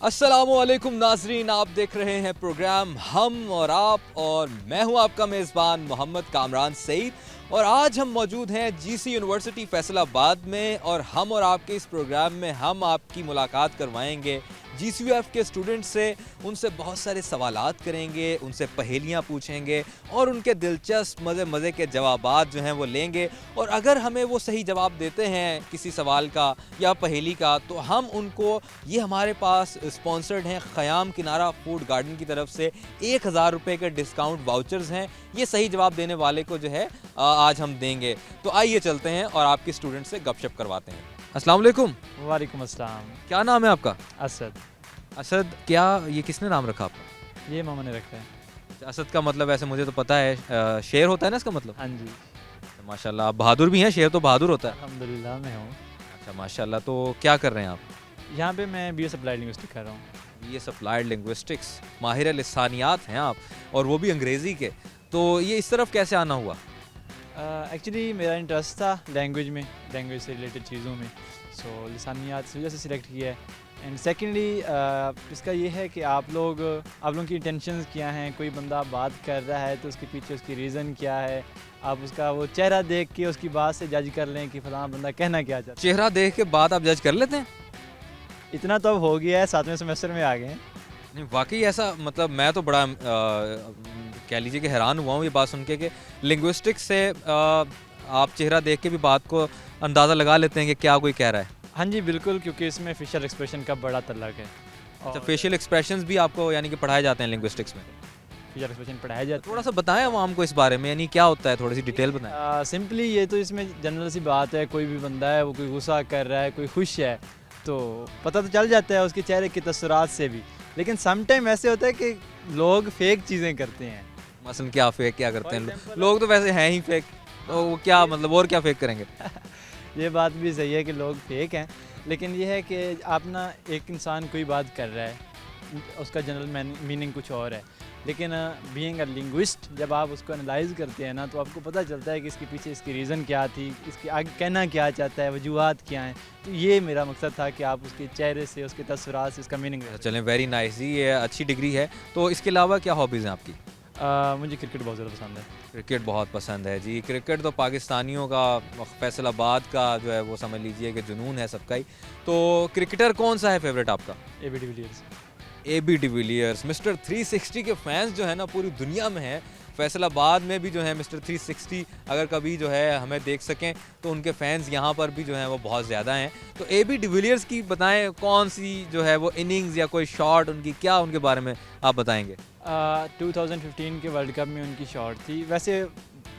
अस्सलामुअलैकुम नाजरीन, आप देख रहे हैं प्रोग्राम हम और आप और मैं हूं आपका मेज़बान मोहम्मद कामरान सईद। और आज हम मौजूद हैं जीसी यूनिवर्सिटी फैसलाबाद में और हम और आपके इस प्रोग्राम में हम आपकी मुलाकात करवाएंगे जीसीयूएफ के स्टूडेंट्स से। उनसे बहुत सारे सवालात करेंगे, उनसे पहेलियां पूछेंगे और उनके दिलचस्प मज़े के जवाबात जो हैं वो लेंगे। और अगर हमें वो सही जवाब देते हैं किसी सवाल का या पहेली का, तो हम उनको, ये हमारे पास स्पॉन्सर्ड हैं ख़याम किनारा फूड गार्डन की तरफ से, 1000 रुपये के डिस्काउंट वाउचर्स हैं। ये सही जवाब देने वाले को जो है आज हम देंगे। तो आइए चलते हैं और आपके स्टूडेंट से गपशप करवाते हैं। अस्सलाम वालेकुम। वालेकुम अस्सलाम। क्या नाम है आपका? असद। असद। क्या ये किसने नाम रखा आपका? ये मामा ने रखा है। असद का मतलब वैसे मुझे तो पता है शेर होता है ना इसका मतलब। हाँ जी। माशाल्लाह, आप बहादुर भी हैं। शेर तो बहादुर होता है। अल्हम्दुलिल्लाह मैं हूँ। अच्छा माशाल्लाह। तो क्या कर रहे हैं आप? यहाँ पे मैं BA अप्लाइड लिंग्विस्टिक कर रहा हूँ। ये अप्लाइड लिंग्विस्टिक्स, माहिर लिसानियात हैं आप, और वो भी अंग्रेज़ी के। तो ये इस तरफ कैसे आना हुआ? एक्चुअली मेरा इंटरेस्ट था लैंग्वेज में, लैंग्वेज से रिलेटेड चीज़ों में, सो लिसानियात इस वजह से सिलेक्ट किया है। एंड सेकेंडली इसका ये है कि आप लोगों की इंटेंशंस क्या हैं। कोई बंदा बात कर रहा है तो उसके पीछे उसकी रीज़न क्या है। आप उसका वो चेहरा देख के उसकी बात से जज कर लें कि फ़लाँ बंदा कहना क्या चाहता है। चेहरा देख के बात आप जज कर लेते हैं? इतना तो अब हो गया है, 7वें सेमेस्टर में आ गए हैं। नहीं वाकई ऐसा, मतलब मैं तो बड़ा कह लीजिए कि हैरान हुआ हूँ ये बात सुन के कि लिंग्विस्टिक्स से आप चेहरा देख के भी बात को अंदाज़ा लगा लेते हैं कि क्या कोई कह रहा है। हाँ जी बिल्कुल, क्योंकि इसमें फेशियल एक्सप्रेशन का बड़ा तल्लक है। अच्छा, फेशियल एक्सप्रेशंस भी आपको यानी कि पढ़ाए जाते हैं लिंग्विस्टिक्स में? फेशियल एक्सप्रेशन पढ़ाया जाता है। थोड़ा सा बताएं आवाम को इस बारे में, यानी क्या होता है, थोड़ी सी डिटेल बताएं। सिंपली ये तो इसमें जनरल सी बात है, कोई भी बंदा है वो कोई गुस्सा कर रहा है, कोई खुश है, तो पता तो चल जाता है उसके चेहरे के तसुरात से भी। लेकिन सम टाइम ऐसे होता है कि लोग फेक चीज़ें करते हैं। मसलन क्या फेक क्या करते हैं लोग? तो वैसे हैं ही फेक, तो वो क्या मतलब और क्या फेक करेंगे? ये बात भी सही है कि लोग फेक हैं, लेकिन ये है कि आप ना, एक इंसान कोई बात कर रहा है, उसका जनरल मीनिंग कुछ और है, लेकिन बीइंग अ लिंग्विस्ट जब आप उसको एनालाइज करते हैं ना, तो आपको पता चलता है कि इसके पीछे इसकी रीज़न क्या थी, इसके आगे कहना क्या चाहता है, वजूहात क्या हैं। तो ये मेरा मकसद था कि आप उसके चेहरे से, उसके तस्वीरात से इसका मीनिंग। चलें, वेरी नाइस जी, ये अच्छी डिग्री है। तो इसके अलावा क्या हॉबीज़ हैं आपकी? मुझे क्रिकेट बहुत ज़्यादा पसंद है। क्रिकेट बहुत पसंद है जी। क्रिकेट तो पाकिस्तानियों का, फैसलाबाद का जो है वो समझ लीजिए कि जुनून है सबका ही। तो क्रिकेटर कौन सा है फेवरेट आपका? AB de Villiers. AB de Villiers. Mister 360 के फैंस जो है ना पूरी दुनिया में हैं। फैसलाबाद में भी जो है मिस्टर 360 अगर कभी जो है हमें देख सकें तो उनके फैंस यहाँ पर भी जो हैं वो बहुत ज़्यादा हैं। तो AB डिविलियर्स की बताएं, कौन सी जो है वो इनिंग्स या कोई शॉट उनकी, क्या उनके बारे में आप बताएंगे? 2015 के वर्ल्ड कप में उनकी शॉट थी। वैसे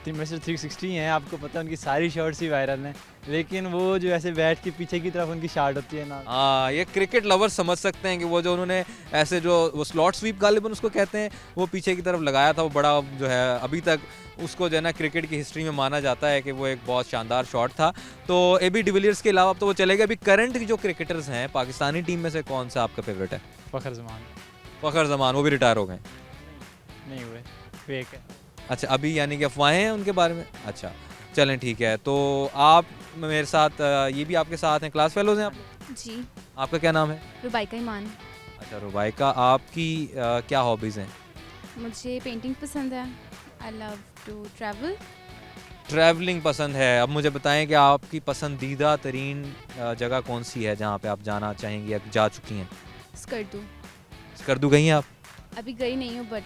मिस्टर 360 हैं, आपको पता है उनकी सारी शॉट्स ही वायरल हैं, लेकिन वो जो ऐसे बैट के पीछे की तरफ उनकी शॉट होती है ना। हाँ, ये क्रिकेट लवर्स समझ सकते हैं कि वो जो उन्होंने ऐसे जो वो स्लॉट स्वीप गालिबन उसको कहते हैं, वो पीछे की तरफ लगाया था, वो बड़ा जो है अभी तक उसको जो है ना क्रिकेट की हिस्ट्री में माना जाता है कि वो एक बहुत शानदार शॉट था। तो AB डिविलियर्स के अलावा अब तो वो चले गए। अभी करंट जो क्रिकेटर्स हैं पाकिस्तानी टीम में से कौन सा आपका फेवरेट है? फ़खर जमान। फ़खर जमान, वो भी रिटायर हो गए? नहीं हुए, फेक है। अच्छा, अभी यानी कि अफवाहें हैं उनके बारे में। अच्छा चलें ठीक है। तो आप मेरे साथ, ये भी आपके साथ हैं, क्लास फेलोज हैं आप? जी। आपका क्या नाम है? रुबाइका ईमान। अच्छा रुबाइका, आपकी क्या हॉबीज़ हैं? मुझे पेंटिंग पसंद है। I love to travel. Travelling पसंद है। अब मुझे बताएं कि आपकी पसंदीदा तरीन जगह कौन सी है जहाँ पे आप जाना चाहेंगी या जा चुकी हैं? स्कर्दू। स्कर्दू गई हैं आप? अभी गई नहीं हूँ, बट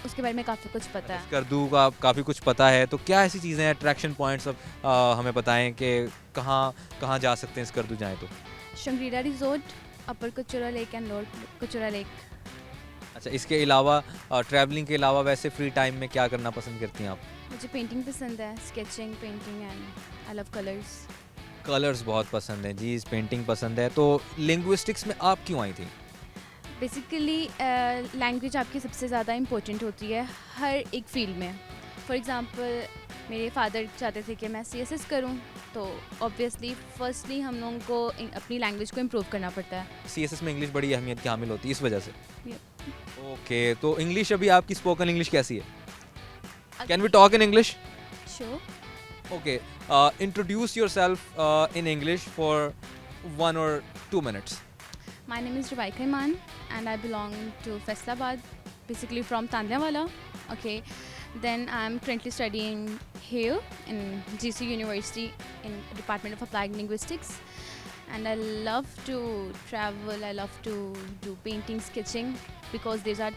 उसके बारे में काफ़ी कुछ पता है। स्कर्दू का काफ़ी कुछ पता है। तो क्या ऐसी चीज़ें हैं, अट्रैक्शन पॉइंट्स, अब हमें बताएं कि कहाँ कहाँ जा सकते हैं स्कर्दू जाएँ तो? Shangrila resort, upper Kachora lake and lower Kachora lake. अच्छा, इसके अलावा ट्रैवलिंग के अलावा वैसे फ्री टाइम में क्या करना पसंद करती हैं आप? मुझे पेंटिंग पसंद है, sketching, painting and I love colours. Colours बहुत पसंद है जी, पेंटिंग पसंद है। तो लिंग्विस्टिक्स में आप क्यों आई थी? बेसिकली लैंग्वेज आपकी सबसे ज़्यादा इम्पोर्टेंट होती है हर एक फील्ड में। फॉर एग्ज़ाम्पल मेरे फादर चाहते थे कि मैं CSS करूं, तो ऑब्वियसली फर्स्टली हम लोगों को अपनी लैंग्वेज को इम्प्रूव करना पड़ता है। CSS में इंग्लिश बड़ी अहमियत की हामिल होती है इस वजह से। Yep. ओके, तो इंग्लिश अभी आपकी स्पोकन इंग्लिश कैसी है? Can we talk in English? Sure. Okay, introduce yourself in English for 1 or 2 minutes. My name is Rubaika Iman and I belong to Faisalabad, basically from Tandiawala. Okay, then I'm currently studying here in GC University in Department of Applied Linguistics. And I love to travel, I love to do painting, sketching because these are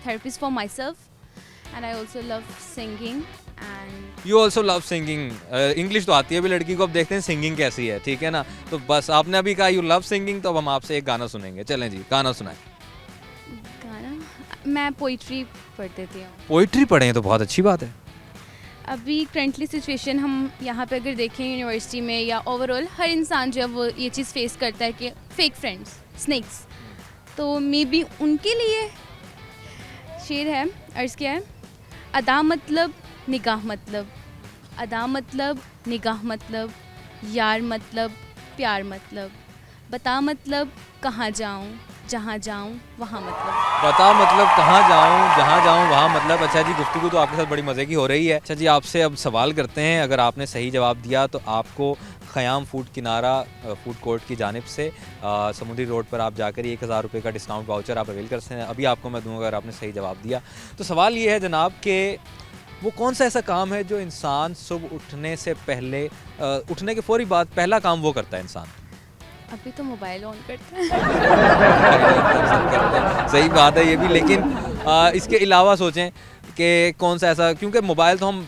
therapies for myself. And I also love singing and you also love singing. English तो आती है अभी लड़की को, अब देखते हैं singing कैसी है, ठीक है ना. तो बस आपने अभी कहा यू लव सिंगिंग, तो अब हम आपसे एक गाना सुनेंगे. चलें जी, गाना सुनाएं. गाना. मैं पोइट्री पढ़ देती हूँ. पोइट्री पढ़ें तो बहुत अच्छी बात है. अभी करंटली सिचुएशन हम यहाँ पे अगर देखें यूनिवर्सिटी में या ओवरऑल हर इंसान जो है वो ये चीज़ फेस करता है कि फेक फ्रेंड्स, स्नेक्स. तो मे बी उनके लिए शेर है, अर्ज़ किया है. अदा मतलब निगाह मतलब, अदा मतलब निगाह मतलब, यार मतलब प्यार मतलब, बता मतलब कहाँ जाऊँ, जहाँ जाऊँ वहाँ मतलब. बता मतलब कहाँ जाऊँ, जहाँ जाऊँ वहाँ मतलब. अच्छा जी, गुफ्तगू तो आपके साथ बड़ी मज़े की हो रही है. अच्छा जी, आपसे अब सवाल करते हैं. अगर आपने सही जवाब दिया तो आपको ख़याम फूड किनारा फूड कोर्ट की जानिब से समुद्री रोड पर आप जाकर 1000 रुपये का डिस्काउंट वाउचर आप अवेल कर सकते हैं. अभी आपको मैं दूँगा अगर आपने सही जवाब दिया. तो सवाल ये है जनाब कि वो कौन सा ऐसा काम है जो इंसान सुबह उठने से पहले, उठने के फ़ौरी बाद पहला काम वो करता है इंसान. अभी तो मोबाइल ऑन करते हैं. सही बात है ये भी, लेकिन इसके अलावा सोचें कि कौन सा ऐसा, क्योंकि मोबाइल तो हम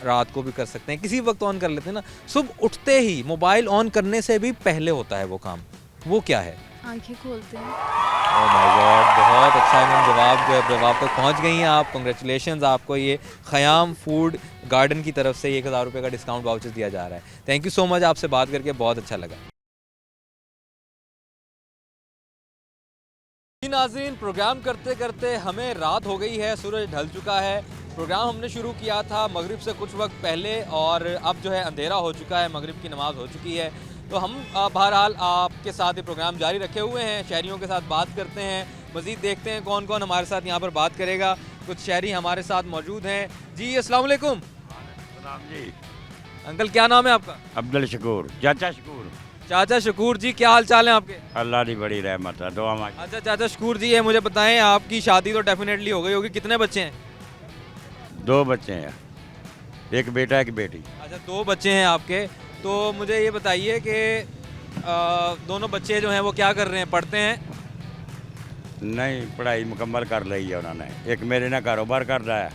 रात को भी कर सकते हैं, किसी वक्त ऑन कर लेते हैं ना. सुबह उठते ही मोबाइल ऑन करने से भी पहले होता है वो काम, वो क्या है? आंखें खोलते हैं. ओह माय गॉड, बहुत अच्छा इन्होंने जवाब जो है जवाब तक पहुंच गई हैं आप. कंग्रेचुलेशंस, आपको ये ख़याम फूड गार्डन की तरफ से 1000 रुपये का डिस्काउंट वाउचर दिया जा रहा है. थैंक यू सो मच, आपसे बात करके बहुत अच्छा लगा. नाज़रीन, प्रोग्राम करते करते हमें रात हो गई है, सूरज ढल चुका है. प्रोग्राम हमने शुरू किया था मगरिब से कुछ वक्त पहले और अब जो है अंधेरा हो चुका है, मगरिब की नमाज़ हो चुकी है. तो हम बहरहाल आपके साथ ये प्रोग्राम जारी रखे हुए हैं, शहरियों के साथ बात करते हैं, मज़ीद देखते हैं कौन कौन हमारे साथ यहाँ पर बात करेगा. कुछ शहरी हमारे साथ मौजूद हैं. जी अस्सलाम वालेकुम. जी अंकल क्या नाम है आपका? अब्दुल शकूर, चाचा शकूर. चाचा शकूर जी, क्या हाल चाल है आपके? अल्लाह की बड़ी रहमत है, दुआ मांगी. अच्छा चाचा शकूर जी, ये मुझे बताएं, आपकी शादी तो डेफिनेटली हो गई होगी, कितने बच्चे हैं? 2 बच्चे हैं, एक बेटा एक बेटी. अच्छा 2 बच्चे हैं आपके. तो मुझे ये बताइए कि दोनों बच्चे जो हैं वो क्या कर रहे हैं, पढ़ते हैं? नहीं, पढ़ाई मुकम्मल कर ली है उन्होंने. एक मेरे ना कारोबार कर रहा है,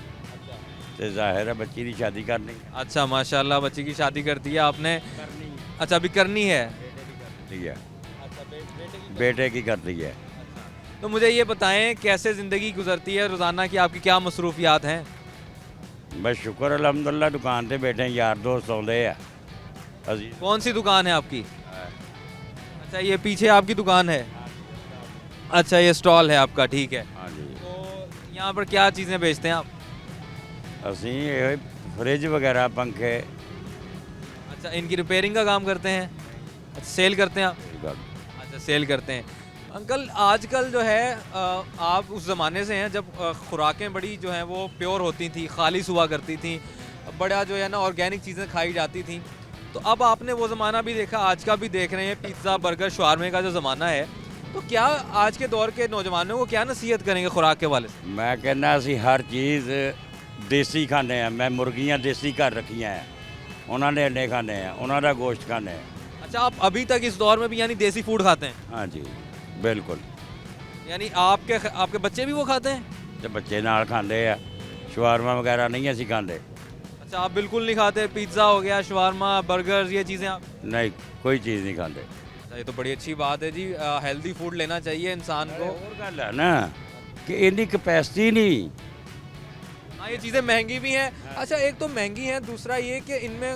तो जाहिर है बच्ची की शादी करनी है. अच्छा माशाल्लाह, बच्ची की शादी कर दी है आपने. करनी है. अच्छा अभी करनी है. ठीक है, बेटे की कर दी है. तो मुझे ये बताएं कैसे ज़िंदगी गुजरती है रोज़ाना की, आपकी क्या मसरूफियात हैं? बस शुक्र अल्हम्दुलिल्लाह, दुकान पे बैठे हैं, यार दोस्त आते हैं. अजीज कौन सी दुकान है आपकी? अच्छा ये पीछे आपकी दुकान है. अच्छा ये स्टॉल है आपका, ठीक है. हाँ जी. तो यहाँ पर क्या चीज़ें बेचते हैं आप? असी ये फ्रिज वगैरह, पंखे. अच्छा इनकी रिपेयरिंग का काम करते हैं. अच्छा सेल करते हैं आप? अच्छा सेल करते हैं. अंकल आजकल जो है आप उस ज़माने से हैं जब खुराकें बड़ी जो हैं वो प्योर होती थी, खालिस हुआ करती थी, बड़ा जो है ना ऑर्गेनिक चीज़ें खाई जाती थी. तो अब आपने वो ज़माना भी देखा, आज का भी देख रहे हैं, पिज़्ज़ा बर्गर शवारमे का जो ज़माना है. तो क्या आज के दौर के नौजवानों को क्या नसीहत करेंगे खुराक के वाले से? मैं कहना असी हर चीज़ देसी खाने हैं. मैं मुर्गियाँ देसी घर रखियाँ हैं, उन्होंने अंडे खाने हैं, उन्होंने गोश्त खाने हैं. अच्छा आप अभी तक इस दौर में भी यानी देसी फूड खाते हैं? हाँ जी बिल्कुल. यानी आपके बच्चे भी वो खाते हैं? तो बच्चे नाल खाते हैं, शवारमा वगैरह नहीं असी खाते. अच्छा आप बिल्कुल नहीं खाते? पिज़्ज़ा हो गया, शवारमा, बर्गर, ये चीज़ें आप? नहीं, कोई चीज़ नहीं खाते. अच्छा ये तो बड़ी अच्छी बात है जी. हेल्दी फूड लेना चाहिए इंसान को. और गल है ना कि इन्नी कैपेसिटी नहीं. हाँ ये चीज़ें महंगी भी हैं. अच्छा एक तो महंगी हैं, दूसरा ये कि इनमें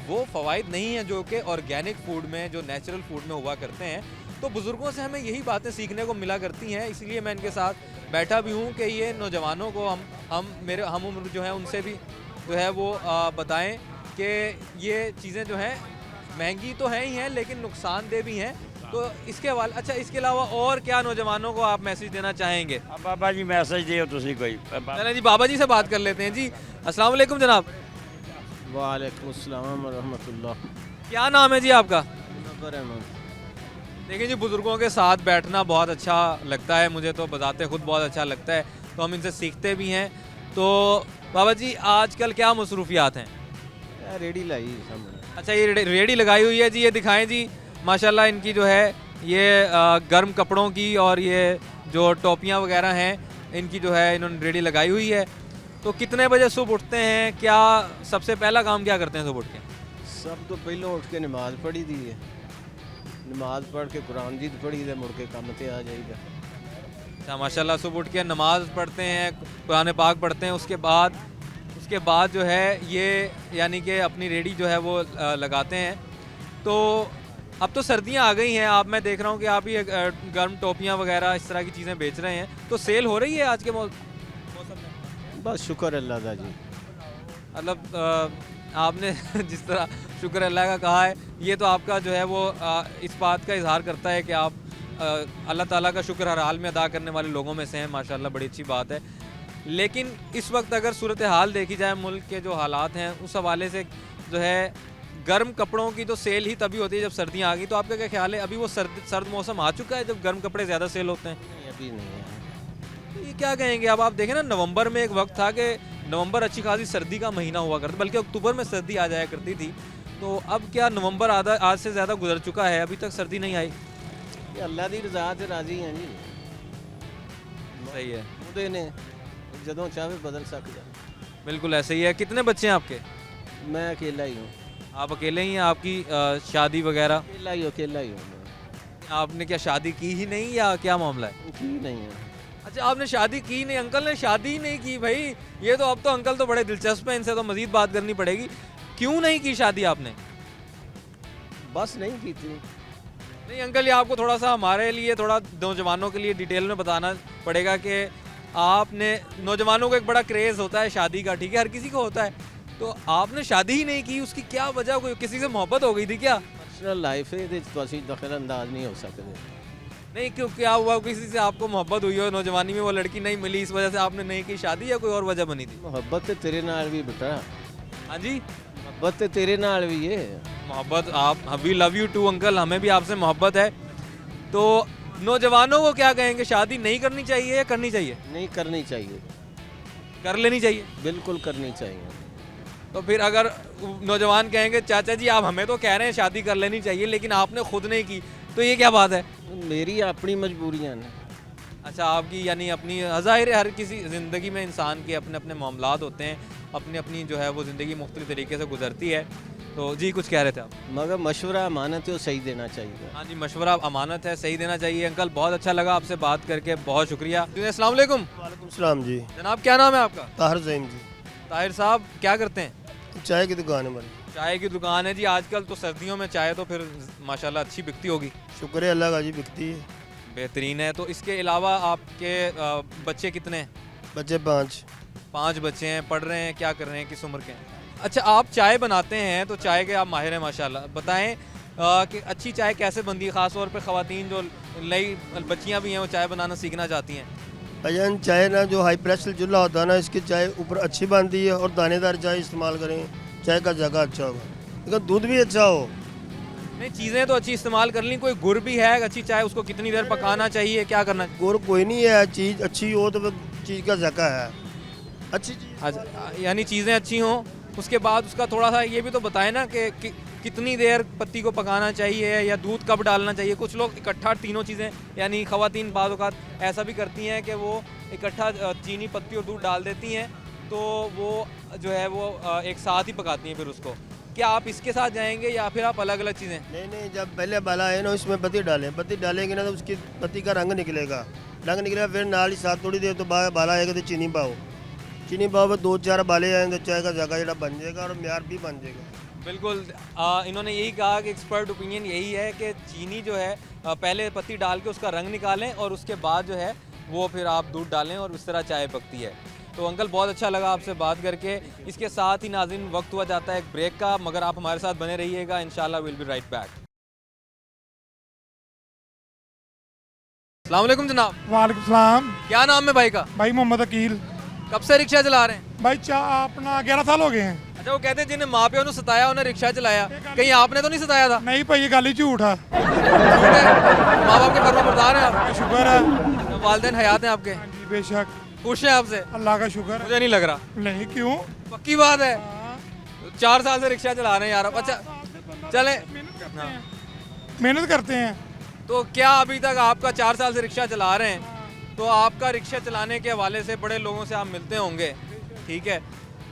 वो फ़वाइद नहीं हैं जो कि ऑर्गेनिक फूड में, जो नेचुरल फूड में हुआ करते हैं. तो बुज़ुर्गों से हमें यही बातें सीखने को मिला करती हैं, इसलिए मैं इनके साथ बैठा भी हूँ कि ये नौजवानों को हम उम्र जो है उनसे भी जो है वो बताएं कि ये चीज़ें जो हैं महंगी तो हैं ही हैं लेकिन नुकसानदेह भी हैं. तो इसके हवाले, अच्छा इसके अलावा और क्या नौजवानों को आप मैसेज देना चाहेंगे? अब बाबा जी मैसेज दियो तुसी कोई. चलें जी बाबा जी से बात कर लेते हैं. जी अस्सलाम वालेकुम जनाब. वालेकुम अस्सलाम व रहमतुल्लाह. क्या नाम है जी आपका? ज़फ़र अहमद. देखिए जी, बुज़ुर्गों के साथ बैठना बहुत अच्छा लगता है, मुझे तो बताते खुद बहुत अच्छा लगता है, तो हम इनसे सीखते भी हैं। तो बाबा जी आजकल क्या मसरूफियात हैं? रेडी लाई सामने। अच्छा, ये रेडी लगाई हुई है जी, ये दिखाएं जी। माशाल्लाह इनकी जो है ये गर्म कपड़ों की और ये जो टोपियाँ वगैरह हैं इनकी जो है इन्होंने रेडी लगाई हुई है। तो कितने बजे सुबह उठते हैं, क्या सबसे पहला काम क्या करते हैं सुबह उठ के? सब तो पहले उठ के नमाज पढ़ी दी है, नमाज पढ़ के कुरान जी पढ़ी दे, मुड़ के काम ते आ जाएगा। अच्छा, माशाल्लाह सुबह उठ के नमाज पढ़ते हैं, कुरान पाक पढ़ते हैं, उसके बाद जो है ये यानी कि अपनी रेडी जो है वो लगाते हैं। तो अब तो सर्दियां आ गई हैं, आप मैं देख रहा हूँ कि आप ही गर्म टोपियाँ वगैरह इस तरह की चीज़ें बेच रहे हैं, तो सेल हो रही है आज के मौसम में? बस शुक्र अल्लाह दा जी। मतलब आपने जिस तरह शुक्र अल्लाह का कहा है, ये तो आपका जो है वो इस बात का इजहार करता है कि आप अल्लाह ताला का शुक्र हर हाल में अदा करने वाले लोगों में से हैं। माशाल्लाह बड़ी अच्छी बात है। लेकिन इस वक्त अगर सूरत हाल देखी जाए, मुल्क के जो हालात हैं उस हवाले से जो है गर्म कपड़ों की तो सेल ही तभी होती है जब सर्दियाँ आ गई। तो आपका क्या ख्याल है, अभी वो सर्द मौसम आ चुका है जब गर्म कपड़े ज़्यादा सेल होते हैं? नहीं, अभी नहीं है। तो ये क्या कहेंगे अब? आप देखें ना, नवंबर में एक वक्त था कि नवंबर अच्छी खासी सर्दी का महीना हुआ करता, बल्कि अक्टूबर में सर्दी आ जाया करती थी। तो अब क्या नवंबर आज से ज़्यादा गुजर चुका है, अभी तक सर्दी नहीं आई? ये अल्लाह दी रज़ा ते राजी हैं जी। सही है, ਉਹਦੇ ਨੇ ਜਦੋਂ ਚਾਹੇ ਬਦਲ ਸਕਦਾ। बिल्कुल ऐसे ही है। कितने बच्चे हैं आपके? मैं अकेला ही हूँ, आप अकेले ही हैं? आपकी शादी वगैरह? अकेला ही हूँ मैं। आपने क्या शादी की ही नहीं या क्या मामला है? की नहीं है। अच्छा, आपने शादी की नहीं? अंकल ने शादी ही नहीं की भाई। ये तो अब तो अंकल तो बड़े दिलचस्प हैं, इनसे तो मजीद बात करनी पड़ेगी। क्यों नहीं की शादी आपने? बस नहीं की थी। नहीं अंकल, ये आपको थोड़ा सा हमारे लिए, थोड़ा नौजवानों के लिए डिटेल में बताना पड़ेगा कि आपने, नौजवानों को एक बड़ा क्रेज़ होता है शादी का, ठीक है, हर किसी को होता है, तो आपने शादी ही नहीं की, उसकी क्या वजह? कोई किसी से मोहब्बत हो गई थी क्या? पर्सनल लाइफ है, ਇਹਦੇ 'ਚ तो ਅਸੀਂ दखल अंदाज नहीं हो सकते। नहीं, क्यों, क्या हुआ? किसी से आपको मोहब्बत हुई हो, नौजवानी में वो लड़की नहीं मिली, इस वजह से आपने नहीं की शादी, या कोई और वजह बनी थी? ਮੁਹੱਬਤ ਤੇ ਤੇਰੇ ਨਾਲ ਵੀ बेटा, हाँ जी, ਮੁਹੱਬਤ ਤੇ ਤੇਰੇ ਨਾਲ ਵੀ है। मोहब्बत आप, we love you too uncle, हमें भी आपसे मोहब्बत है। तो नौजवानों को क्या कहेंगे, शादी नहीं करनी चाहिए या करनी चाहिए? नहीं करनी चाहिए, कर लेनी चाहिए। बिल्कुल करनी चाहिए। तो फिर अगर नौजवान कहेंगे चाचा जी आप हमें तो कह रहे हैं शादी कर लेनी चाहिए लेकिन आपने खुद नहीं की, तो ये क्या बात है? मेरी अपनी मजबूरियां हैं। अच्छा, आपकी यानी अपनी, ज़ाहिर है हर किसी ज़िंदगी में इंसान के अपने अपने मामलात होते हैं, अपनी अपनी जो है वो ज़िंदगी मुख्तलिफ तरीके से गुजरती है। तो जी कुछ कह रहे थे आप? मगर मशवरा अमानत है, वो सही देना चाहिए। हाँ जी, मशवरा अमानत है, सही देना चाहिए। अंकल बहुत अच्छा लगा आपसे बात करके, बहुत शुक्रिया। अस्सलाम वालेकुम। वालेकुम सलाम जी। जनाब क्या नाम है आपका? ताहिर ज़हीम जी। ताहिर साहब क्या करते हैं? चाय की दुकान है हमारी। चाय की दुकान है जी। आजकल तो सर्दियों में चाय तो फिर माशाल्लाह अच्छी बिकती होगी। शुक्र है अल्लाह का जी, बिकती है। बेहतरीन है। तो इसके अलावा आपके बच्चे कितने हैं? बच्चे 5। 5 बच्चे हैं, पढ़ रहे हैं, क्या कर रहे हैं, किस उम्र के हैं? अच्छा, आप चाय बनाते हैं तो चाय के आप माहिर हैं माशाल्लाह। बताएं कि अच्छी चाय कैसे बनती है, ख़ास तौर पे ख़वातीन जो नई बच्चियां भी हैं वो चाय बनाना सीखना चाहती हैं? भजन चाय ना जो हाई प्रेशर चूल्हा होता है ना, इसकी चाय ऊपर अच्छी बनती है और दानेदार चाय इस्तेमाल करें, चाय का जगह अच्छा होगा, लेकिन दूध भी अच्छा हो। नहीं, चीज़ें तो अच्छी इस्तेमाल कर ली, कोई गुड़ भी है अच्छी चाय, उसको कितनी देर पकाना चाहिए, क्या करना चाहिए? गुड़ कोई नहीं है, चीज़ अच्छी हो तो चीज़ का जगह है अच्छी चीज़। अच्छा, यानी चीज़ें अच्छी हों, उसके बाद उसका थोड़ा सा ये भी तो बताएं ना कि कितनी देर पत्ती को पकाना चाहिए या दूध कब डालना चाहिए। कुछ लोग इकट्ठा तीनों चीज़ें, यानी ख़वातीन बाज़ औक़ात ऐसा भी करती हैं कि वो इकट्ठा चीनी, पत्ती और दूध डाल देती हैं, तो वो जो है वो एक साथ ही पकाती हैं फिर उसको। क्या आप इसके साथ जाएंगे या फिर आप अलग अलग चीज़ें? नहीं, जब पहले बाला है ना उसमें पत्ती डालें, पत्ती डालेंगे ना तो उसकी पत्ती का रंग निकलेगा, फिर नाल ही साथ थोड़ी देर तो बाला आएगा तो चीनी पाओ, चीनी पाओ 2-4 बाले आएंगे तो चाय का जगह जरा बन जाएगा और म्यार भी बन जाएगा। बिल्कुल, इन्होंने यही कहा कि एक्सपर्ट ओपिनियन यही है कि चीनी जो है पहले पत्ती डाल के उसका रंग निकालें और उसके बाद जो है वो फिर आप दूध डालें और इस तरह चाय पकती है। तो अंकल बहुत अच्छा लगा आपसे बात करके। इसके साथ ही नाज़रीन वक्त हुआ जाता है एक ब्रेक का, मगर आप हमारे साथ बने रहिएगा, इंशाल्लाह विल बी राइट बैक। अस्सलाम वालेकुम जनाब। वालेकुम सलाम। क्या नाम है भाई का? भाई मोहम्मद अकील। कब से रिक्शा चला रहे हैं? भाई अपना 11 साल हो गए हैं। अच्छा, वो कहते हैं जिन्हें माँ प्यो ने सताया उन्हें रिक्शा चलाया, कहीं आपने तो नहीं सताया था? नहीं भाई, ये गल ही झूठ है। माँ बाप के फर्मा बरदार हैं आप? शुक्र है। वालिदैन हयात हैं आपके? जी बेशक, खुश हैं आपसे? अल्लाह का शुक्र। मुझे नहीं लग रहा। नहीं, क्यों? पक्की बात है? 4 साल से रिक्शा चला रहे हैं यार आप। अच्छा चले, मेहनत करते हैं। तो क्या अभी तक आपका 4 साल से रिक्शा चला रहे हैं, तो आपका रिक्शा चलाने के हवाले से बड़े लोगों से आप मिलते होंगे, ठीक है,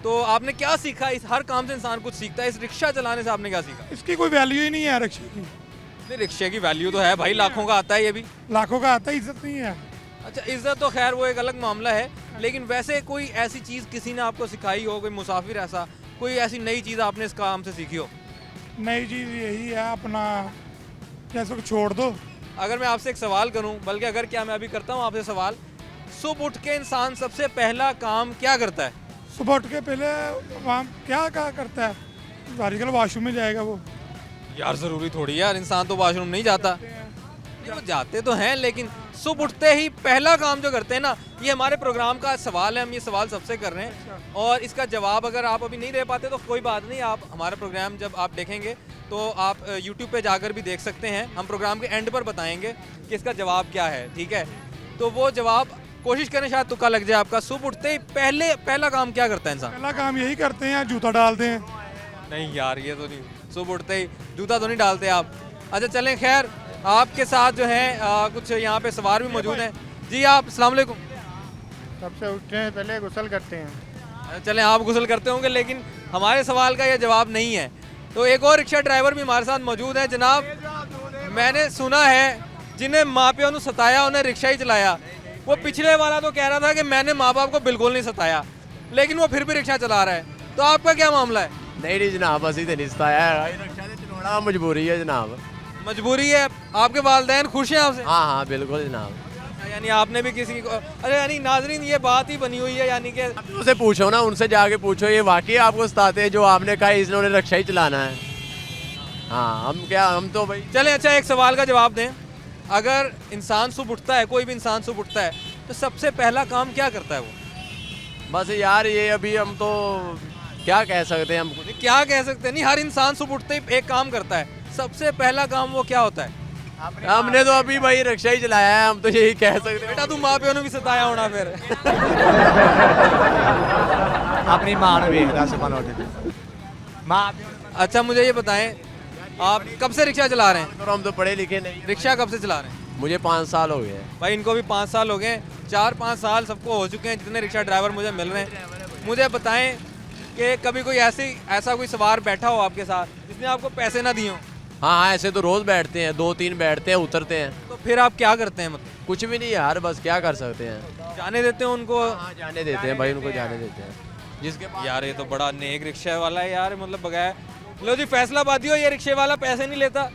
तो आपने क्या सीखा? इस हर काम से इंसान कुछ सीखता है, इस रिक्शा चलाने से आपने क्या सीखा? इसकी कोई वैल्यू ही नहीं है रिक्शे की। नहीं, रिक्शे की वैल्यू तो है भाई, लाखों का आता है ये भी। लाखों का आता है, इज्जत नहीं है। अच्छा, इज्जत तो खैर वो एक अलग मामला है, लेकिन वैसे कोई ऐसी चीज़ किसी ने आपको सिखाई हो, कोई मुसाफिर ऐसा, कोई ऐसी नई चीज़ आपने इस काम से सीखी हो? नई चीज़ यही है अपना, जैसे को छोड़ दो। अगर मैं आपसे एक सवाल करूं, बल्कि अगर क्या मैं अभी करता हूं आपसे सवाल, सुबह उठ के इंसान सबसे पहला काम क्या करता है? सुबह उठ के पहले वहाँ क्या करता है? आजकल वॉशरूम में जाएगा वो। यार ज़रूरी थोड़ी यार, इंसान तो वॉशरूम नहीं जाता। नहीं, वो जाते तो हैं, लेकिन सुबह उठते ही पहला काम जो करते हैं ना, ये हमारे प्रोग्राम का सवाल है, हम ये सवाल सबसे कर रहे हैं, और इसका जवाब अगर आप अभी नहीं दे पाते तो कोई बात नहीं, आप हमारा प्रोग्राम जब आप देखेंगे तो आप YouTube पे जाकर भी देख सकते हैं, हम प्रोग्राम के एंड पर बताएंगे कि इसका जवाब क्या है, ठीक है? तो वो जवाब कोशिश करें, शायद तुक्का लग जाए आपका। सुबह उठते ही पहला काम क्या करता है इंसान? पहला काम यही करते हैं, जूता डालते हैं। नहीं यार, ये तो नहीं, सुबह उठते ही जूता तो नहीं डालते आप। अच्छा चलें, खैर आपके साथ जो है कुछ यहाँ पे सवार भी मौजूद हैं। जी आप, अस्सलाम वालेकुम। सबसे उठते हैं पहले गुस्ल करते हैं। अच्छा, चलें, आप गुस्ल करते होंगे, लेकिन हमारे सवाल का ये जवाब नहीं है। तो एक और रिक्शा ड्राइवर भी हमारे साथ मौजूद है। जनाब, मैंने सुना है जिन्हें माँ प्यो ने सताया उन्हें रिक्शा ही चलाया। वो पिछले वाला तो कह रहा था कि मैंने माँ बाप को बिल्कुल नहीं सताया, लेकिन वो फिर भी रिक्शा चला रहा है, तो आपका क्या मामला है? नहीं जनाब, असी तो नहीं सताया, रिक्शा ते चलाना मजबूरी है जनाब। मजबूरी है? आपके वालिदैन खुश हैं आपसे? हाँ हाँ बिल्कुल जनाब। यानी आपने भी किसी को, अरे यानी नाजरीन ये बात ही बनी हुई है, यानी कि उनसे पूछो ना, उनसे जाके पूछो ये वाकई आपको सताते हैं जो आपने कहा इन्होंने रिक्शा ही चलाना है? हाँ, हम तो भाई। चलें, अच्छा एक सवाल का जवाब दें, अगर इंसान सुबह उठता है, कोई भी इंसान सुबह उठता है, तो सबसे पहला काम क्या करता है वो? बस यार ये अभी हम तो क्या कह सकते हैं, हम क्या कह सकते हैं? नहीं, हर इंसान सुबह उठते ही एक काम करता है, सबसे पहला काम वो क्या होता है? हमने तो अभी भाई रिक्शा ही चलाया है, हम तो यही कह सकते हैं। बेटा, तू माँ प्यो ने भी सताया होना फिर। अपनी माँ ने माँ। अच्छा मुझे ये बताएं, आप कब से रिक्शा चला रहे हैं? और हम तो पढ़े लिखे नहीं। रिक्शा कब से चला रहे हैं? मुझे 5 साल हो गए। भाई इनको भी 5 साल हो गए, 4-5 साल सबको हो चुके हैं जितने रिक्शा ड्राइवर मुझे मिल रहे हैं। मुझे बताएं कि कभी कोई ऐसा कोई सवार बैठा हो आपके साथ जिसने आपको पैसे ना दिए हो? हाँ हाँ, ऐसे तो रोज बैठते हैं, 2-3 बैठते हैं, उतरते हैं। तो फिर आप क्या करते हैं? मतलब कुछ भी नहीं यार, बस क्या कर सकते हैं, जाने देते हो उनको? हाँ जाने देते हैं भाई, उनको जाने देते हैं जिसके पास। यार ये तो बड़ा नेक रिक्शा वाला है यार, मतलब बगैर, लो जी फैसलाबादी हो, ये रिक्शे वाला पैसे नहीं लेता,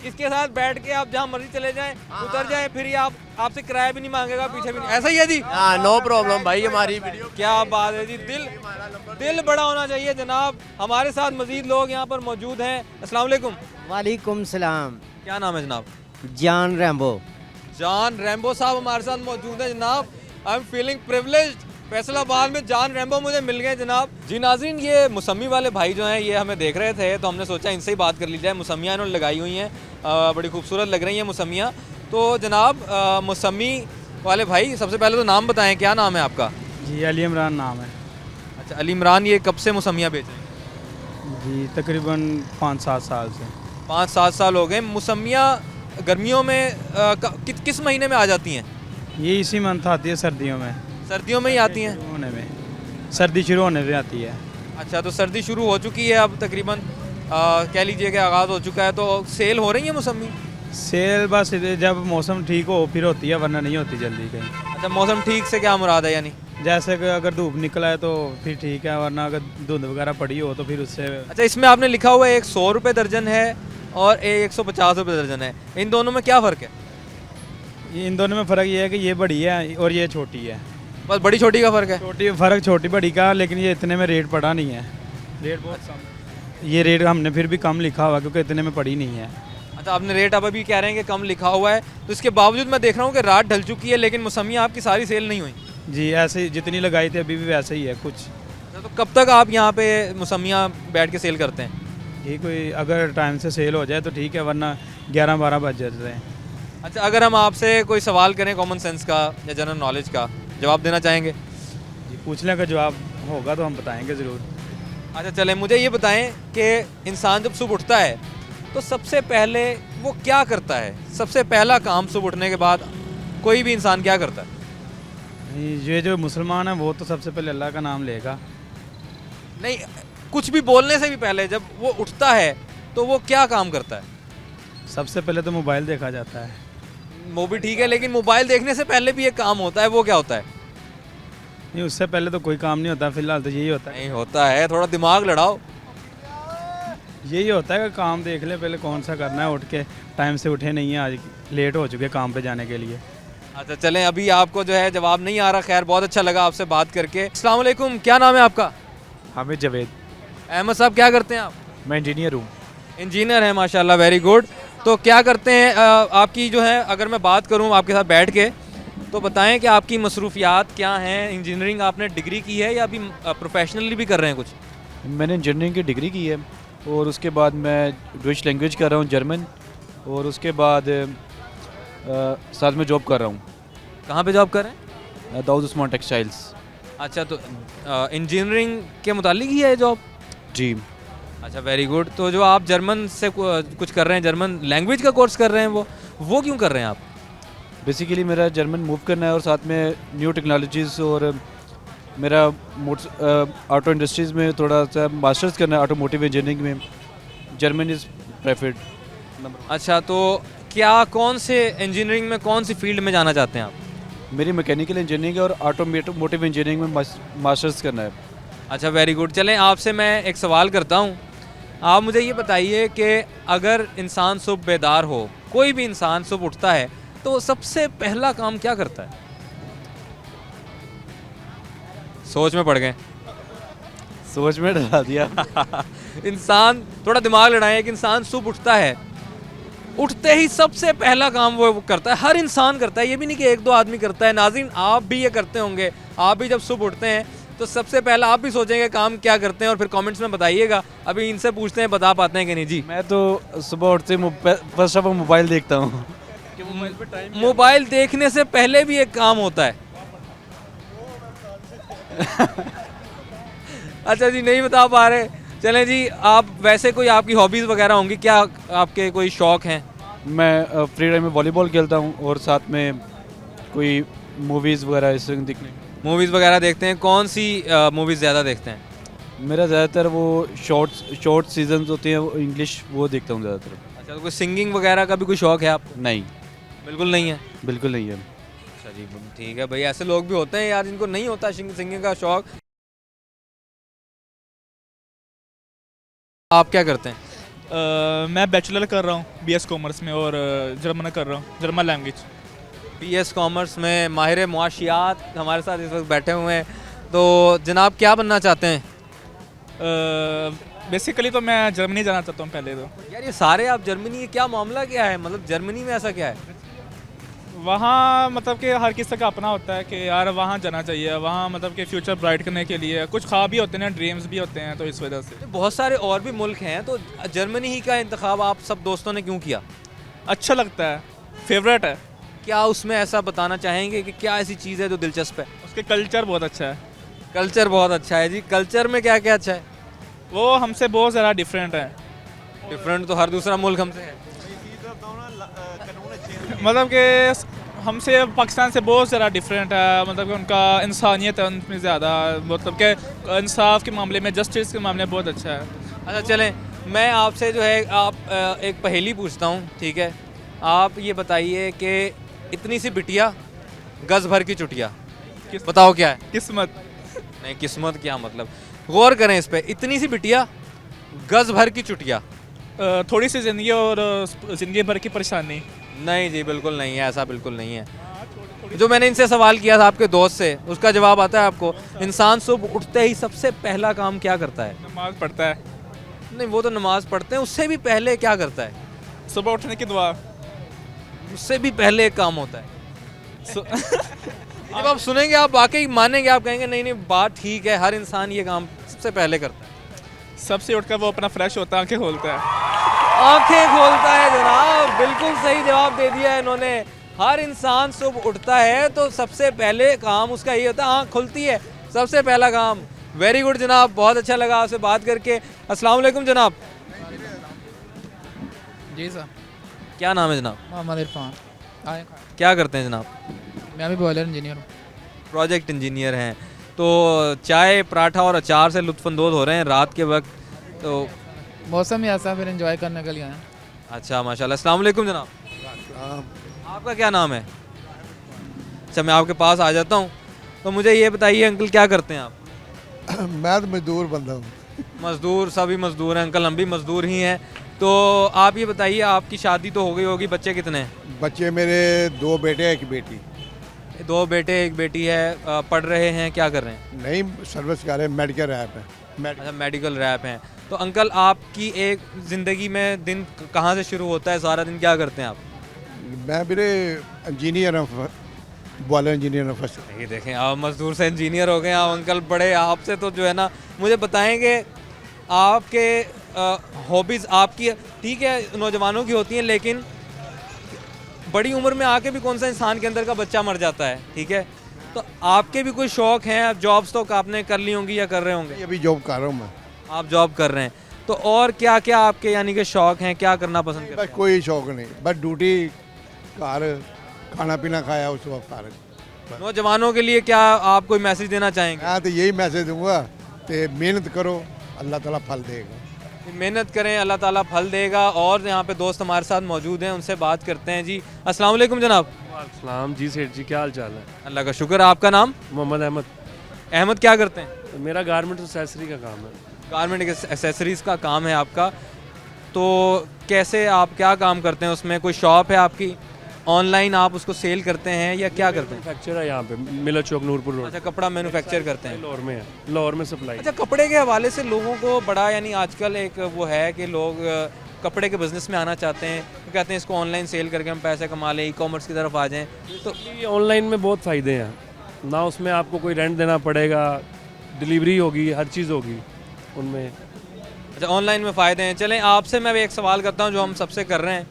इसके साथ बैठ के आप जहाँ मर्जी चले जाएं, उतर जाएं, फिर ये आपसे किराया भी नहीं मांगेगा, पीछे भी नहीं। ऐसा ही है जी? हाँ, नो प्रॉब्लम भाई, हमारी वीडियो। क्या बात है जी, दिल बड़ा होना चाहिए जनाब। हमारे साथ मजीद लोग यहाँ पर मौजूद हैं। अस्सलाम वालेकुम। वालेकुम सलाम। क्या नाम है जनाब? जान रैम्बो। जान रैम्बो साहब हमारे साथ मौजूद हैं जनाब। I am feeling privileged, Faisalabad में जान रैम्बो मुझे मिल गए जनाब। जी नाज़रीन, ये मौसमी वाले भाई जो हैं ये हमें देख रहे थे, तो हमने सोचा इनसे ही बात कर ली जाए। मौसमियाँ इन्होंने लगाई हुई हैं, बड़ी खूबसूरत लग रही हैं मौसमियाँ। तो जनाब मौसमी वाले भाई, सबसे पहले तो नाम बताएं, क्या नाम है आपका? जी अली इमरान नाम है। अच्छा अली इमरान, ये कब से मौसमियाँ बेच रहे हैं? जी तकरीबन 5-7 साल से। 5-7 साल हो गए। मौसमियाँ गर्मियों में किस महीने में आ जाती हैं? ये इसी मंथ आती है, सर्दियों में। सर्दियों में ही आती हैं? होने में, सर्दी शुरू होने में आती है। अच्छा, तो सर्दी शुरू हो चुकी है अब तकरीबन, कह लीजिए कि आगाज़ हो चुका है, तो सेल हो रही है मौसमी? सेल बस जब मौसम ठीक हो फिर होती है, वरना नहीं होती जल्दी कहीं। अच्छा, मौसम ठीक से क्या मुराद है? यानी जैसे कि अगर धूप निकला है तो फिर ठीक है, वरना अगर धुंध वगैरह पड़ी हो तो फिर उससे। अच्छा, इसमें आपने लिखा हुआ है एक 100 रुपये दर्जन है और एक 150 रुपये दर्जन है, इन दोनों में क्या फ़र्क है? इन दोनों में फ़र्क ये है कि ये बड़ी है और ये छोटी है। बस बड़ी छोटी का फ़र्क है? छोटी बड़ी का, लेकिन ये इतने में रेट पड़ा नहीं है, रेट बहुत कम। ये रेट हमने फिर भी कम लिखा हुआ क्योंकि इतने में पड़ी नहीं है। अच्छा, आपने रेट अब अभी कह रहे हैं कि कम लिखा हुआ है, तो इसके बावजूद मैं देख रहा हूँ कि रात ढल चुकी है, लेकिन मौसमियाँ आपकी सारी सेल नहीं हुई। जी ऐसे ही जितनी लगाई थी अभी भी वैसे ही है कुछ। तो कब तक आप यहाँ पे मौसमियाँ बैठ के सेल करते हैं? ये कोई अगर टाइम से सेल हो जाए तो ठीक है, वरना 11-12 बज जाते हैं। अच्छा, अगर हम आपसे कोई सवाल करें कॉमन सेंस का या जनरल नॉलेज का, जवाब देना चाहेंगे? जी पूछने का जवाब होगा तो हम बताएंगे ज़रूर। अच्छा चलें, मुझे ये बताएं कि इंसान जब सुबह उठता है तो सबसे पहले वो क्या करता है? सबसे पहला काम सुबह उठने के बाद कोई भी इंसान क्या करता है? ये जो मुसलमान है वो तो सबसे पहले अल्लाह का नाम लेगा। नहीं, कुछ भी बोलने से भी पहले जब वो उठता है तो वो क्या काम करता है? सबसे पहले तो मोबाइल देखा जाता है। वो भी ठीक है, लेकिन मोबाइल देखने से पहले भी एक काम होता है, वो क्या होता है? नहीं, उससे पहले तो कोई काम नहीं होता, फिलहाल तो यही होता है। नहीं होता है, थोड़ा दिमाग लड़ाओ। यही होता है कि काम देख ले पहले कौन सा करना है, उठ के टाइम से उठे नहीं है, आज लेट हो चुके काम पे जाने के लिए। अच्छा चलें, अभी आपको जो है जवाब नहीं आ रहा। खैर, बहुत अच्छा लगा आपसे बात करके। अस्सलाम वालेकुम, क्या नाम है आपका? हामिद जावेद। अहमद साहब, क्या करते हैं आप? मैं इंजीनियर हूँ। इंजीनियर है, माशाल्लाह, वेरी गुड। तो क्या करते हैं आपकी जो है, अगर मैं बात करूं आपके साथ बैठ के, तो बताएं कि आपकी मसरूफियात क्या हैं? इंजीनियरिंग आपने डिग्री की है या अभी प्रोफेशनली भी कर रहे हैं कुछ? मैंने इंजीनियरिंग की डिग्री की है और उसके बाद मैं डच लैंग्वेज कर रहा हूँ, जर्मन, और उसके बाद साथ में जॉब कर रहा हूँ। कहाँ पे जॉब कर रहे हैं? दाऊद उस्मान टेक्सटाइल्स। अच्छा, तो इंजीनियरिंग के मुतालिक ही है जॉब? जी। अच्छा, वेरी गुड। तो जो आप जर्मन से कुछ कर रहे हैं, जर्मन लैंग्वेज का कोर्स कर रहे हैं, वो क्यों कर रहे हैं आप? बेसिकली मेरा जर्मन मूव करना है और साथ में न्यू टेक्नोलॉजीज़, और मेरा ऑटो इंडस्ट्रीज़ में थोड़ा सा मास्टर्स करना है, ऑटोमोटिव इंजीनियरिंग में। German is preferred. अच्छा, तो क्या कौन से इंजीनियरिंग में कौन सी फील्ड में जाना चाहते हैं आप? मेरी मैकेनिकल इंजीनियरिंग और ऑटोमोटिव इंजीनियरिंग में मास्टर्स करना है। अच्छा, वेरी गुड। चलें, आपसे मैं एक सवाल करता हूँ। आप मुझे ये बताइए कि अगर इंसान सुबह बेदार हो, कोई भी इंसान सुबह उठता है, तो सबसे पहला काम क्या करता है? सोच में पड़ गए। सोच में डरा दिया। इंसान, थोड़ा दिमाग लड़ाएं। एक इंसान सुबह उठता है, उठते ही सबसे पहला काम वो करता है। हर इंसान करता है, ये भी नहीं कि एक दो आदमी करता है। नाज़रीन, आप भी ये करते होंगे। आप भी जब सुबह उठते हैं तो सबसे पहला आप भी सोचेंगे काम क्या करते हैं, और फिर कमेंट्स में बताइएगा। अभी इनसे पूछते हैं बता पाते हैं कि नहीं। जी, मैं तो सुबह उठते फर्स्ट ऑफ ऑल मोबाइल देखता हूँ। मोबाइल देखने से पहले भी एक काम होता है। अच्छा जी, नहीं बता पा रहे। चलें जी, आप वैसे कोई आपकी हॉबीज़ वगैरह होंगी, क्या आपके कोई शौक़ हैं? मैं फ्री टाइम में वॉलीबॉल खेलता हूँ और साथ में कोई मूवीज़ वगैरह इस देखने। मूवीज़ वगैरह देखते हैं? कौन सी मूवीज़ ज़्यादा देखते हैं? मेरा ज़्यादातर वो शॉर्ट सीजन्स होते हैं, वो इंग्लिश, वो देखता हूँ ज़्यादातर। अच्छा, तो कोई सिंगिंग वगैरह का भी कोई शौक़ है आपको? नहीं, बिल्कुल नहीं है। बिल्कुल नहीं है। अच्छा जी, ठीक है भाई। ऐसे लोग भी होते हैं यार जिनको नहीं होता सिंगिंग का शौक़। आप क्या करते हैं? मैं बैचलर कर रहा हूँ BS कॉमर्स में, और जर्मन कर रहा हूँ, जर्मन लैंग्वेज। BS कॉमर्स में माहिर मुआशियात हमारे साथ इस वक्त बैठे हुए हैं। तो जनाब, क्या बनना चाहते हैं? बेसिकली तो मैं जर्मनी जाना चाहता हूँ पहले तो। यार, ये सारे आप जर्मनी, ये क्या मामला क्या है? मतलब जर्मनी में ऐसा क्या है? वहाँ मतलब कि हर किसी का अपना होता है कि यार वहाँ जाना चाहिए, वहाँ मतलब कि फ्यूचर ब्राइट करने के लिए कुछ ख्वाब भी होते हैं, ड्रीम्स भी होते हैं, तो इस वजह से। बहुत सारे और भी मुल्क हैं, तो जर्मनी ही का इंतखाब आप सब दोस्तों ने क्यों किया? अच्छा लगता है, फेवरेट है। क्या उसमें ऐसा बताना चाहेंगे कि क्या ऐसी चीज़ है जो दिलचस्प है? उसके कल्चर बहुत अच्छा है। कल्चर बहुत अच्छा है जी। कल्चर में क्या क्या अच्छा है? वो हमसे बहुत ज़्यादा डिफरेंट है। डिफरेंट तो हर दूसरा मुल्क हमसे है। मतलब कि हमसे, पाकिस्तान से बहुत ज़्यादा डिफरेंट है। मतलब कि उनका इंसानियत है उनमें ज़्यादा, मतलब कि इंसाफ के मामले में, जस्टिस के मामले में बहुत अच्छा है। अच्छा चलें, मैं आपसे जो है आप एक पहेली पूछता हूँ, ठीक है? आप ये बताइए कि इतनी सी बिटिया, गज भर की चुटिया, बताओ क्या है? किस्मत। नहीं, किस्मत क्या मतलब? गौर करें इस पे। इतनी सी बिटिया, गज भर की चुटिया। थोड़ी सी ज़िंदगी और ज़िंदगी भर की परेशानी। नहीं जी, बिल्कुल नहीं है, ऐसा बिल्कुल नहीं है। जो मैंने इनसे सवाल किया था आपके दोस्त से, उसका जवाब आता है आपको। इंसान सुबह उठते ही सबसे पहला काम क्या करता है? नमाज पढ़ता है। नहीं, वो तो नमाज पढ़ते हैं, उससे भी पहले क्या करता है? सुबह उठने की दुआ। उससे भी पहले एक काम होता है। जब आप सुनेंगे आप वाकई मानेंगे, आप कहेंगे नहीं नहीं बात ठीक है, हर इंसान ये काम सबसे पहले करता है। सबसे उठकर वो अपना फ्रेश होता है, आंखें खोलता है। आंखें खोलता है जनाब, बिल्कुल सही जवाब दे दिया है इन्होंने। हर इंसान सुबह उठता है तो सबसे पहले काम उसका ये होता है, आँख खुलती है, सबसे पहला काम। वेरी गुड जनाब, बहुत अच्छा लगा आपसे बात करके। अस्सलाम वालेकुम जनाब। जी सर। क्या नाम है जनाब? मोहम्मद इरफान। आए क्या करते हैं जनाब? मैं अभी बॉयलर इंजीनियर हूँ। प्रोजेक्ट इंजीनियर हैं, तो चाय पराठा और अचार से लुत्फ़अंदोज़ हो रहे हैं रात के वक्त, तो मौसम ही ऐसा, फिर एंजॉय करने के लिए आए। अच्छा माशाल्लाह। अस्सलाम वालेकुम जनाब। आपका क्या नाम है? अच्छा मैं आपके पास आ जाता हूँ, तो मुझे ये बताइए अंकल क्या करते हैं आप? मैं तो मजदूर बंदा हूँ। मजदूर, सभी मजदूर हैं अंकल, हम भी मजदूर ही हैं। तो आप ये बताइए आपकी शादी तो हो गई होगी, बच्चे कितने हैं? बच्चे मेरे 2 बेटे एक बेटी। 2 बेटे एक बेटी है। पढ़ रहे हैं, क्या कर रहे हैं? नहीं, सर्विस कर रहे हैं, मेडिकल रैप है। अच्छा मेडिकल रैप हैं। तो अंकल आपकी एक ज़िंदगी में दिन कहाँ से शुरू होता है, सारा दिन क्या करते हैं आप? मैं मेरे इंजीनियर हूँ, बॉयलर इंजीनियर हूँ फर्स्ट। ये देखें आप मजदूर से इंजीनियर हो गए आप अंकल, बड़े आपसे तो जो है ना, मुझे बताएंगे आपके हॉबीज़ आपकी ठीक है नौजवानों की होती हैं, लेकिन बड़ी उम्र में आके भी कौन सा इंसान के अंदर का बच्चा मर जाता है, ठीक है? तो आपके भी कोई शौक़ हैं? जॉब्स तो आपने कर ली होंगी या कर रहे होंगे? अभी जॉब कर रहा हूँ मैं। आप जॉब कर रहे हैं, तो और क्या क्या आपके यानी कि शौक़ हैं, क्या करना पसंद करते हैं? बस कोई शौक नहीं, बस ड्यूटी, घर, खाना पीना खाया उस वक्त कार। नौजवानों के लिए क्या आप कोई मैसेज देना चाहेंगे? मैं तो यही मैसेज दूंगा कि मेहनत करो, अल्लाह ताला फल देगा। मेहनत करें, अल्लाह ताला फल देगा। और यहाँ पे दोस्त हमारे साथ मौजूद हैं, उनसे बात करते हैं जी। अस्सलाम वालेकुम जनाब। सलाम जी सेठ जी, क्या हाल चाल है? अल्लाह का शुक्र। आपका नाम? मोहम्मद अहमद। अहमद क्या करते हैं? मेरा गारमेंट एक्सेसरी का काम है। गारमेंट एक्सेसरीज़ का काम है आपका, तो कैसे आप क्या काम करते हैं उसमें? कोई शॉप है आपकी, ऑनलाइन आप उसको सेल करते हैं या क्या करते हैं? मैन्युफैक्चर है यहाँ पे, मिलर चौक नूरपुर रोड। अच्छा कपड़ा मैन्युफैक्चर करते हैं? लाहौर में है, लाहौर में सप्लाई। अच्छा कपड़े के हवाले से लोगों को बड़ा यानी आजकल एक वो है कि लोग कपड़े के बिज़नेस में आना चाहते हैं, तो कहते हैं इसको ऑनलाइन सेल करके हम पैसे कमा लें, ई-कॉमर्स की तरफ आ जाएं। तो ऑनलाइन में बहुत फ़ायदे हैं ना, उसमें आपको कोई रेंट देना पड़ेगा, डिलीवरी होगी, हर चीज़ होगी उनमें। अच्छा ऑनलाइन में फ़ायदे हैं। चलें आपसे मैं भी एक सवाल करता हूँ जो हम सबसे कर रहे हैं,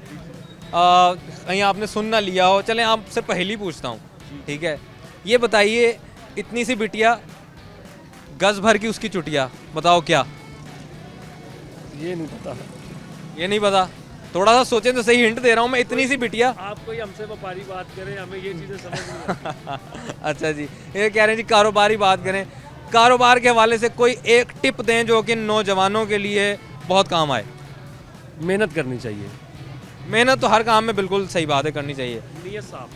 कहीं आपने सुन ना लिया हो। चलें आपसे पहली पूछता हूँ, ठीक है? ये बताइए इतनी सी बिटिया गज़ भर की उसकी चुटिया, बताओ क्या? ये नहीं पता। ये नहीं पता? थोड़ा सा सोचें तो सही, हिंट दे रहा हूँ मैं। इतनी सी बिटिया। आप कोई हमसे व्यापारी बात करें, हमें ये चीज़ें समझ नहीं आती। अच्छा जी, ये कह रहे हैं जी कारोबारी बात करें। कारोबार के हवाले से कोई एक टिप दें जो कि नौजवानों के लिए बहुत काम आए। मेहनत करनी चाहिए। मेहनत तो हर काम में बिल्कुल सही बात है, करनी चाहिए। नीयत साफ,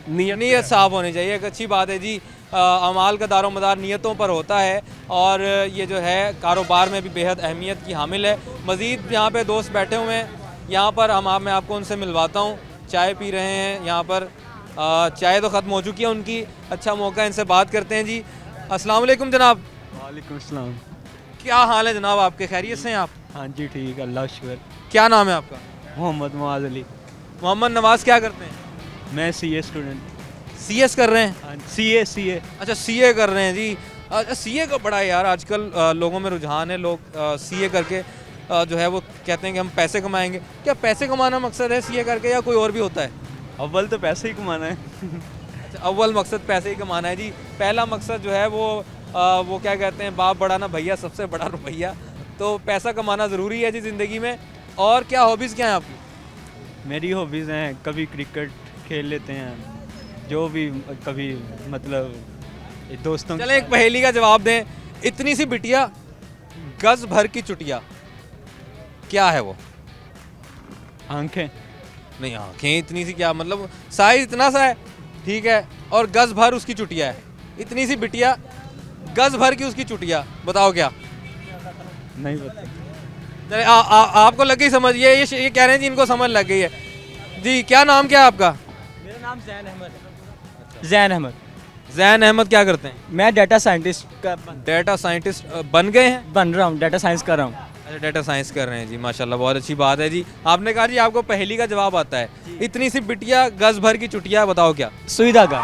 नीयत साफ होनी चाहिए, एक अच्छी बात है जी। अमाल का दारोमदार नीयतों पर होता है, और ये जो है कारोबार में भी बेहद अहमियत की हामिल है। मज़ीद यहाँ पे दोस्त बैठे हुए हैं, यहाँ पर मैं आपको उनसे मिलवाता हूँ। चाय पी रहे हैं यहाँ पर, चाय तो ख़त्म हो चुकी है उनकी। अच्छा मौका, इनसे बात करते हैं जी। अस्सलाम वालेकुम जनाब। वालेकुम अस्सलाम। क्या हाल है जनाब आपके, खैरियत से हैं आप? हाँ जी ठीक, अल्लाह शुक्र। क्या नाम है आपका? मोहम्मद नवाज अली। मोहम्मद नवाज क्या करते हैं? मैं सीए स्टूडेंट। सीएस कर रहे हैं? सीए। अच्छा सीए कर रहे हैं जी। अच्छा सीए का बड़ा यार आजकल लोगों में रुझान है, लोग सीए करके जो है वो कहते हैं कि हम पैसे कमाएंगे। क्या पैसे कमाना मकसद है सीए करके, या कोई और भी होता है? अव्वल तो पैसे ही कमाना है। अच्छा अव्वल मकसद पैसे ही कमाना है जी। पहला मकसद जो है वो क्या कहते हैं, बाप बड़ा ना भैया, सबसे बड़ा रुपया। तो पैसा कमाना ज़रूरी है जी ज़िंदगी में। और क्या हॉबीज़ क्या हैं आपकी? मेरी हॉबीज़ हैं, कभी क्रिकेट खेल लेते हैं, जो भी कभी मतलब दोस्तों। चलें एक पहेली का जवाब दें। इतनी सी बिटिया गज़ भर की चुटिया, क्या है वो? आंखें नहीं, आंखें इतनी सी क्या मतलब, साइज इतना सा है, ठीक है, और गज़ भर उसकी चुटिया है। इतनी सी बिटिया गज़ भर की उसकी चुटिया, बताओ क्या? नहीं पता। चले आपको लग गई समझ, ये कह रहे हैं जी इनको समझ लग गई है जी। क्या नाम क्या है आपका? मेरा नाम जैन अहमद। जैन अहमद। जैन अहमद क्या करते हैं? मैं डाटा साइंटिस्ट का डाटा साइंटिस्ट बन गए हैं? बन रहा हूँ, डाटा साइंस कर रहा हूँ। अच्छा डाटा साइंस कर रहे हैं जी, माशाल्लाह बहुत अच्छी बात है जी। आपने कहा जी आपको पहेली का जवाब आता है। इतनी सी बिटिया गज़ भर की चुटिया, बताओ क्या? सुई धागा।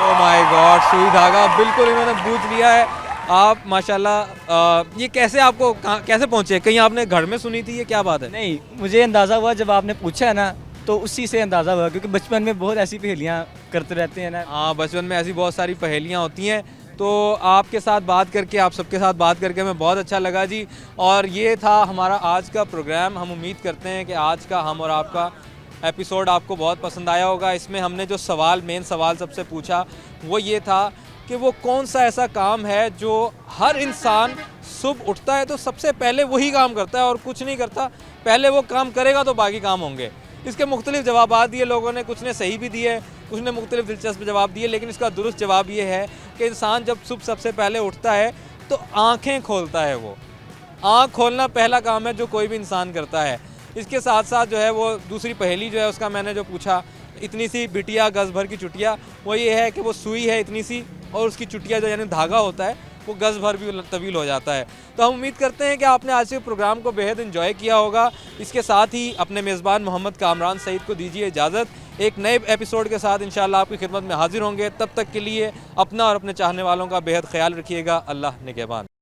ओह माय गॉड, सुई धागा बिल्कुल इन्होंने बूझ लिया है। आप माशाल्लाह, ये कैसे आपको कैसे पहुंचे? कहीं आपने घर में सुनी थी, ये क्या बात है? नहीं, मुझे अंदाज़ा हुआ जब आपने पूछा है ना, तो उसी से अंदाज़ा हुआ, क्योंकि बचपन में बहुत ऐसी पहेलियाँ करते रहते हैं ना। हाँ, बचपन में ऐसी बहुत सारी पहेलियाँ होती हैं। तो आपके साथ बात करके, आप सबके साथ बात करके हमें बहुत अच्छा लगा जी। और ये था हमारा आज का प्रोग्राम। हम उम्मीद करते हैं कि आज का हम और आपका एपिसोड आपको बहुत पसंद आया होगा। इसमें हमने जो मेन सवाल सबसे पूछा वो ये था कि वो कौन सा ऐसा काम है जो हर इंसान सुबह उठता है तो सबसे पहले वही काम करता है और कुछ नहीं करता, पहले वो काम करेगा तो बाकी काम होंगे। इसके मुख्तलिफ जवाब दिए लोगों ने, कुछ ने सही भी दिए, कुछ ने मुख्तलिफ दिलचस्प जवाब दिए, लेकिन इसका दुरुस्त जवाब ये है कि इंसान जब सुबह सबसे पहले उठता है तो आँखें खोलता है। वो आँख खोलना पहला काम है जो कोई भी इंसान करता है। इसके साथ साथ जो है वो दूसरी पहेली जो है उसका मैंने जो पूछा, इतनी सी बिटिया गज भर की चुटिया, वो ये है कि वो सुई है इतनी सी और उसकी चुटिया जो यानी धागा होता है वो गज भर भी तवील हो जाता है। तो हम उम्मीद करते हैं कि आपने आज के प्रोग्राम को बेहद एंजॉय किया होगा। इसके साथ ही अपने मेज़बान मोहम्मद कामरान सईद को दीजिए इजाज़त। एक नए एपिसोड के साथ इंशाल्लाह आपकी खिदमत में हाजिर होंगे। तब तक के लिए अपना और अपने चाहने वालों का बेहद ख्याल रखिएगा। अल्लाह निगहबान।